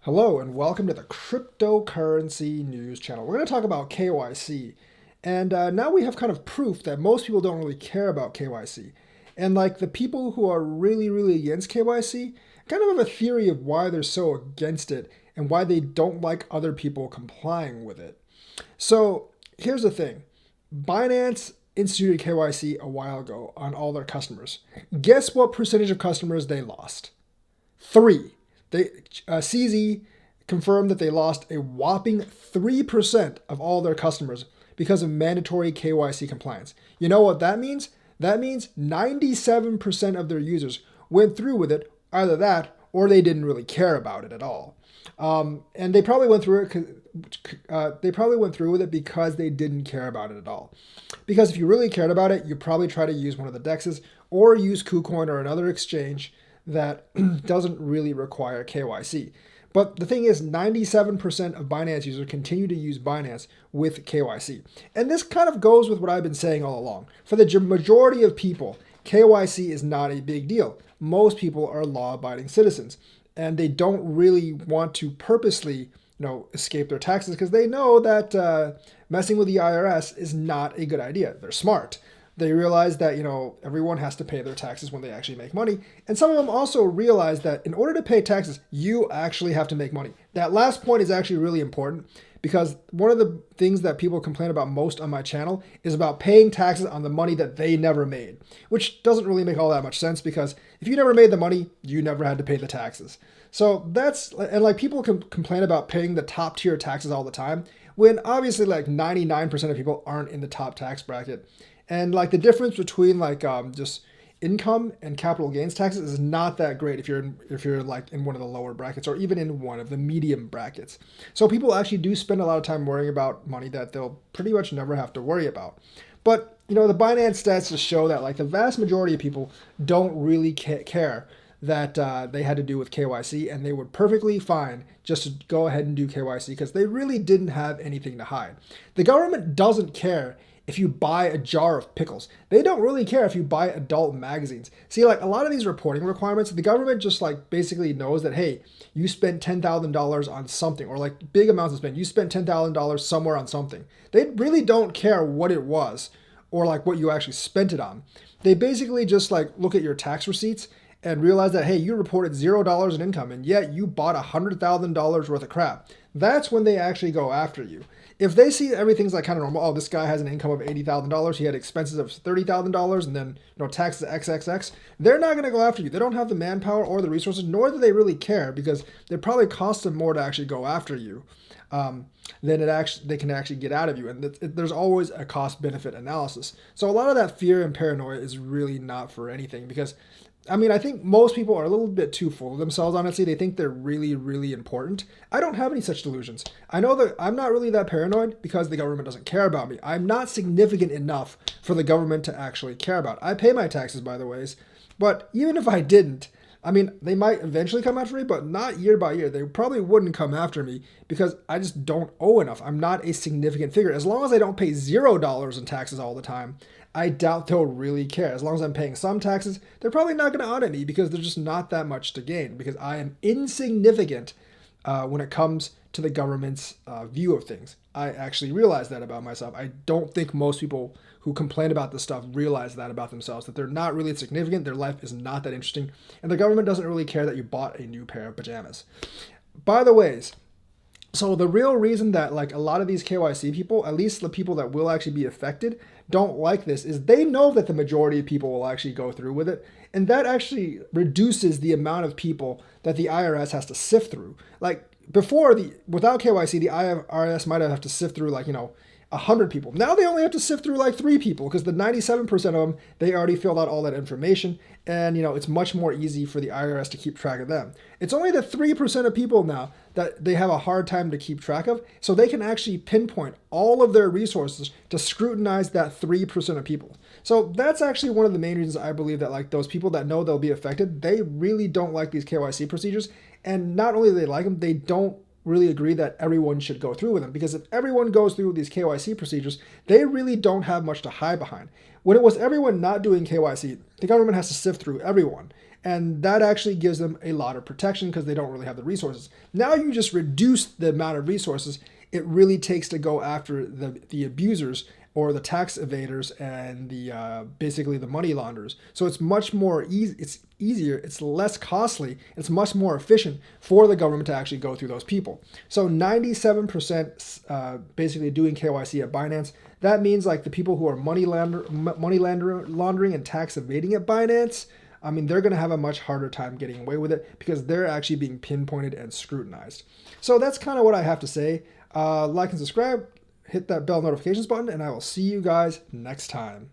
Hello and welcome to the cryptocurrency news channel. We're going to talk about KYC. And now we have kind of proof that most people don't really care about KYC. And like the people who are really against KYC kind of have a theory of why they're so against it and why they don't like other people complying with it. So here's the thing. Binance instituted KYC a while ago on all their customers. Guess what percentage of customers they lost? 3. CZ confirmed that they lost a whopping 3% of all their customers because of mandatory KYC compliance. You know what that means? That means 97% of their users went through with it, either that or they didn't really care about it at all. And they probably went through with it because they didn't care about it at all. Because if you really cared about it, you probably try to use one of the DEXs or use KuCoin or another exchange that doesn't really require KYC. But the thing is, 97% of Binance users continue to use Binance with KYC. And this kind of goes with what I've been saying all along. For the majority of people, KYC is not a big deal. Most people are law-abiding citizens, and they don't really want to purposely escape their taxes because they know that messing with the IRS is not a good idea. They're smart. They realize that, everyone has to pay their taxes when they actually make money. And some of them also realize that in order to pay taxes, you actually have to make money. That last point is actually really important because one of the things that people complain about most on my channel is about paying taxes on the money that they never made, which doesn't really make all that much sense because if you never made the money, you never had to pay the taxes. So and people can complain about paying the top tier taxes all the time when obviously 99% of people aren't in the top tax bracket. And the difference between just income and capital gains taxes is not that great if you're in one of the lower brackets or even in one of the medium brackets. So people actually do spend a lot of time worrying about money that they'll pretty much never have to worry about. But the Binance stats just show that the vast majority of people don't really care that they had to do with KYC, and they were perfectly fine just to go ahead and do KYC because they really didn't have anything to hide. The government doesn't care if you buy a jar of pickles. They don't really care if you buy adult magazines. See, a lot of these reporting requirements, the government just basically knows that, hey, you spent $10,000 on something, or big amounts of spend. You spent $10,000 somewhere on something. They really don't care what it was or what you actually spent it on. They basically just look at your tax receipts and realize that, hey, you reported $0 in income and yet you bought $100,000 worth of crap. That's when they actually go after you. If they see everything's kind of normal, oh, this guy has an income of $80,000, he had expenses of $30,000, and then taxes XXX, they're not going to go after you. They don't have the manpower or the resources, nor do they really care because it probably costs them more to actually go after you than they can actually get out of you. And there's always a cost-benefit analysis. So a lot of that fear and paranoia is really not for anything because I think most people are a little bit too full of themselves, honestly. They think they're really important. I don't have any such delusions. I know that I'm not really that paranoid because the government doesn't care about me. I'm not significant enough for the government to actually care about. I pay my taxes, by the way, but even if I didn't, they might eventually come after me, but not year by year. They probably wouldn't come after me because I just don't owe enough. I'm not a significant figure. As long as I don't pay $0 in taxes all the time, I doubt they'll really care. As long as I'm paying some taxes, they're probably not going to audit me because there's just not that much to gain because I am insignificant when it comes to the government's view of things. I actually realize that about myself. I don't think most people who complain about this stuff realize that about themselves, that they're not really significant, their life is not that interesting, and the government doesn't really care that you bought a new pair of pajamas. By the ways, so the real reason that a lot of these KYC people, at least the people that will actually be affected, don't like this is they know that the majority of people will actually go through with it. And that actually reduces the amount of people that the IRS has to sift through. Without KYC, the IRS might have to sift through 100 people. Now they only have to sift through 3 people because the 97% of them, they already filled out all that information. And, it's much more easy for the IRS to keep track of them. It's only the 3% of people now that they have a hard time to keep track of. So they can actually pinpoint all of their resources to scrutinize that 3% of people. So that's actually one of the main reasons I believe that those people that know they'll be affected, they really don't like these KYC procedures. And not only do they like them, they don't really agree that everyone should go through with them because if everyone goes through these KYC procedures, they really don't have much to hide behind. When it was everyone not doing KYC, the government has to sift through everyone. And that actually gives them a lot of protection because they don't really have the resources. Now you just reduce the amount of resources it really takes to go after the abusers or the tax evaders and the basically the money launderers. So it's much more easy. It's easier. It's less costly. It's much more efficient for the government to actually go through those people. So 97% basically doing KYC at Binance. That means like the people who are money laundering and tax evading at Binance. I mean, they're going to have a much harder time getting away with it because they're actually being pinpointed and scrutinized. So that's kind of what I have to say. Like and subscribe, hit that bell notifications button, and I will see you guys next time.